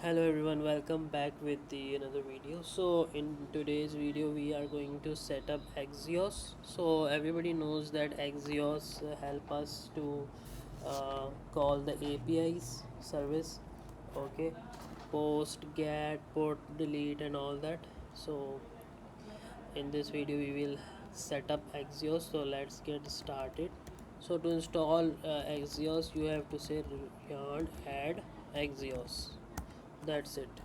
Hello everyone, welcome back with the another video. So in today's video we are going to set up Axios. So everybody knows that Axios help us to call the APIs service, okay, post, get, put, delete and all that. So in this video we will set up Axios. So let's get started. So to install Axios you have to say yarn add Axios. That's it.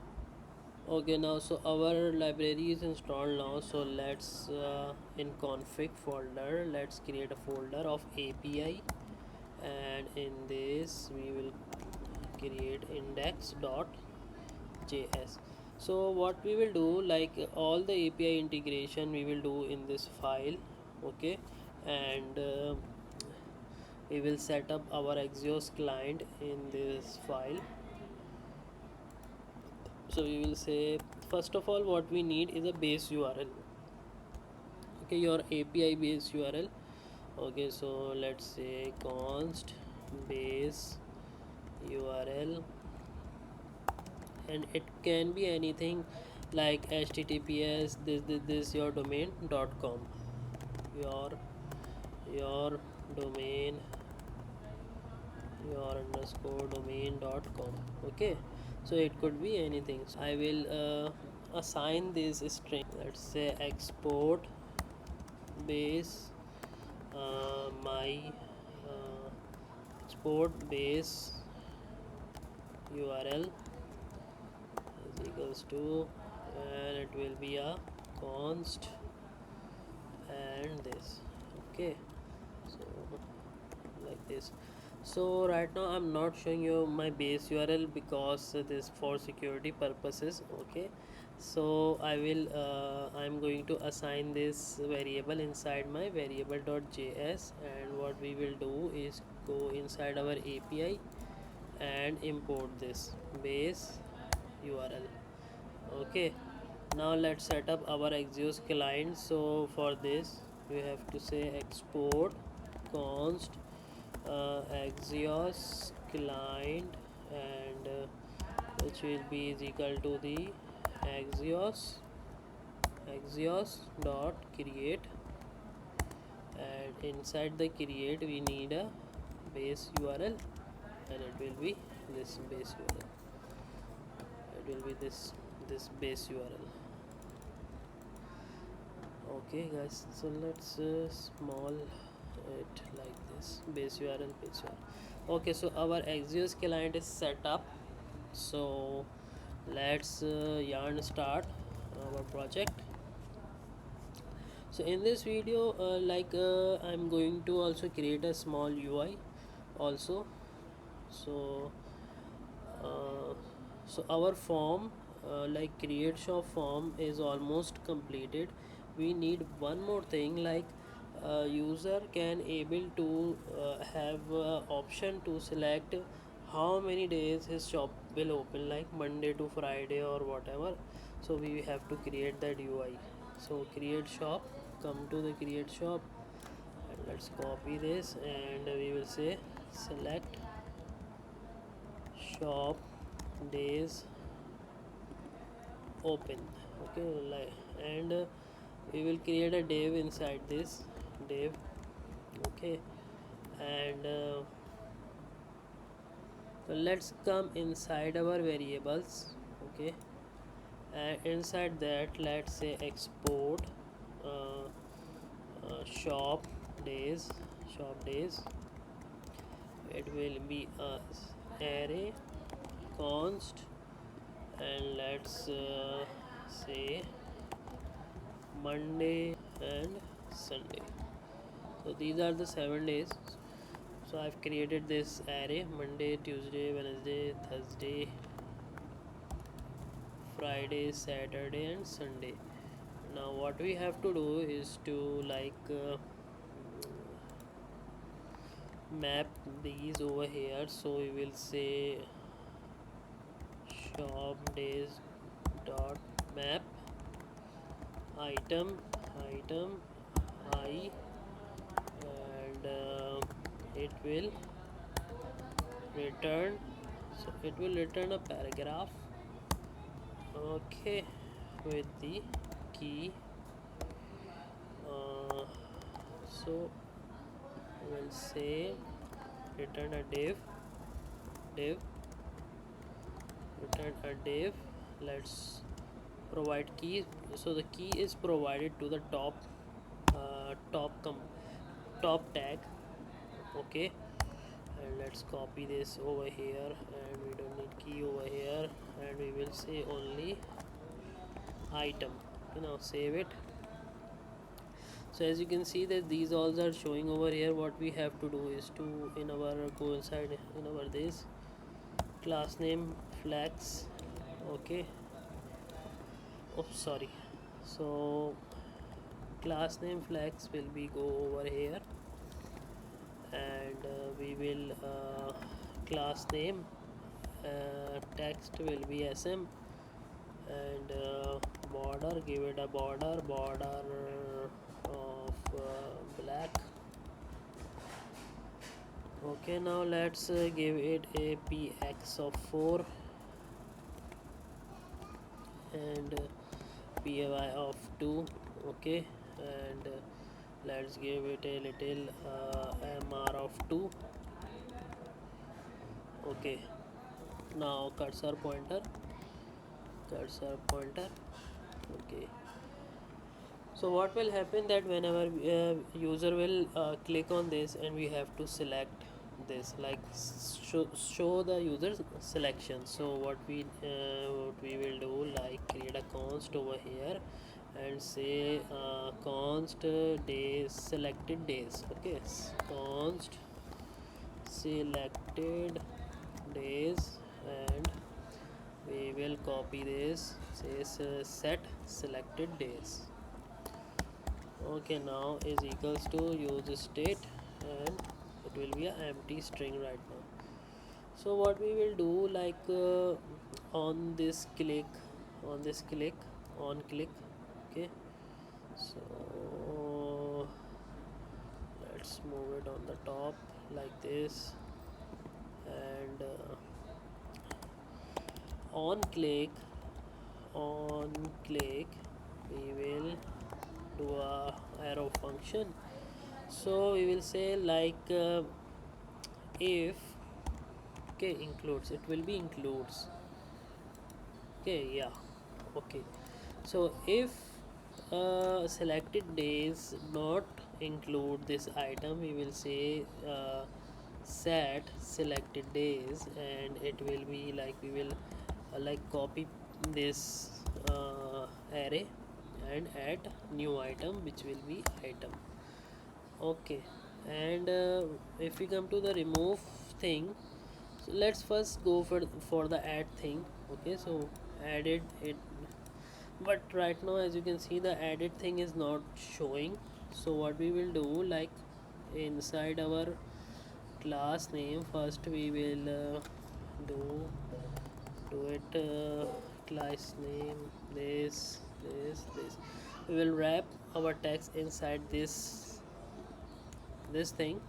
Okay, now so our library is installed now, so let's in config folder let's create a folder of API, and in this we will create index.js. So what we will do, like all the API integration we will do in this file, okay, and we will set up our Axios client in this file. So we will say, first of all, what we need is a base URL, okay, your API base URL. Okay, so let's say const base URL, and it can be anything like https this your domain.com, your domain, your underscore domain.com. okay, so it could be anything. So I will assign this string, let's say export base my export base URL is equals to, and it will be a const and this, okay, so like this. So right now I'm not showing you my base URL because this for security purposes, okay. So I'm going to assign this variable inside my variable.js, and what we will do is go inside our API and import this base URL. Okay, now let's set up our Axios client. So for this we have to say export const Axios client, and which will be is equal to the Axios dot create, and inside the create we need a base URL, and it will be this base URL. It will be this base URL. Okay guys, so let's small it like this, base URL. Okay, so our Axios client is set up. So let's yarn start our project. So in this video I'm going to also create a small UI also. So uh, so our form, like create shop form, is almost completed. We need one more thing, like user can able to have option to select how many days his shop will open, like Monday to Friday or whatever. So we have to create that UI. So create shop, come to the create shop, and let's copy this, and we will say select shop days open, okay, like, and we will create a div inside this div, okay, and so let's come inside our variables, okay, and inside that let's say export shop days, it will be a array const, and let's say Monday and Sunday. So these are the 7 days. So I've created this array: Monday, Tuesday, Wednesday, Thursday, Friday, Saturday and Sunday. Now what we have to do is to map these over here. So we will say shop days dot map item I, and it will return, so it will return a paragraph, Okay, with the key. So we'll say return a div return a div. Let's provide key. So the key is provided to the top tag. Okay, and let's copy this over here, and we don't need key over here, and we will say only item. Now save it. So as you can see that these all are showing over here. What we have to do is to go inside in our this class name flex. Okay, oh sorry. So class name flex will be go over here, and we will class name text will be sm, and border, give it a border of black. Okay, now let's give it a px of 4 and py of 2. Okay, and let's give it a little mr of 2. Okay, now cursor pointer. Okay, so what will happen that whenever user will click on this, and we have to select this, like show the user selection. So what we will do, like create a const over here and say const days, selected days. Okay, const selected days, and we will copy this, says set selected days. Okay, now is equals to use state, and it will be an empty string right now. So what we will do, like on this click on click. Okay, so let's move it on the top like this, and on click we will do a arrow function. So we will say like if, okay, includes, it will be includes. Okay, yeah, okay. So if selected days not include this item, we will say set selected days, and it will be like we will like copy this array and add new item, which will be item. Okay, and if we come to the remove thing, so let's first go for the add thing. Okay, so added it, but right now as you can see the added thing is not showing. So what we will do, like inside our class name, first we will do it class name this. We will wrap our text inside this thing,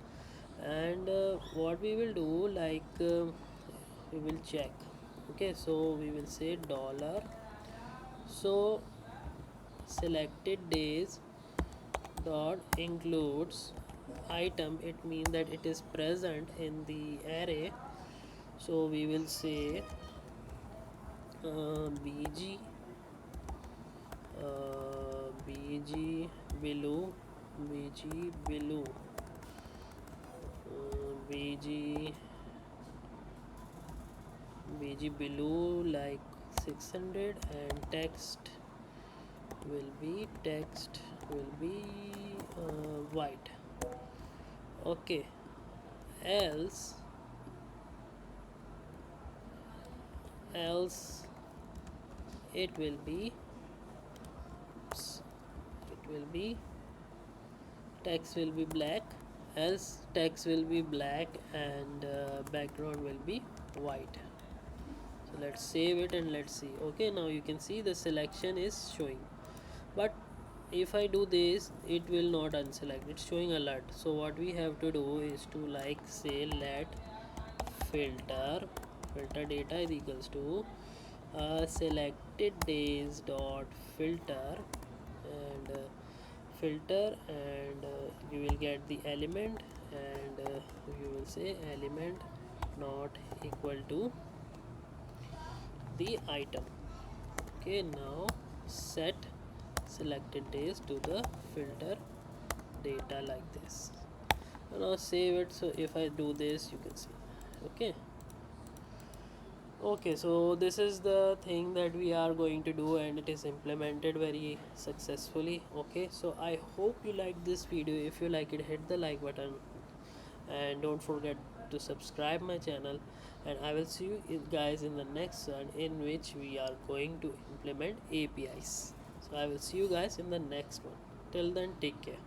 and what we will do, like we will check. Okay, so we will say dollar, so selected days dot includes item, it means that it is present in the array. So we will say bg bg below bg below like 600, and text will be white. Okay, else it will be text will be black, else text will be black, and background will be white. So let's save it and let's see. Okay, now you can see the selection is showing, but if I do this, it will not unselect, it's showing alert. So what we have to do is to like say let filter data is equals to selected days dot filter, and filter, and you will get the element, and you will say element not equal to the item. Okay, now set selected days to the filter data like this. Now save it. So if I do this, you can see. Okay. Okay, so this is the thing that we are going to do, and it is implemented very successfully. Okay, so I hope you like this video. If you like it, hit the like button, and don't forget to subscribe my channel, and I will see you guys in the next one, in which we are going to implement APIs. So I will see you guys in the next one. Till then, take care.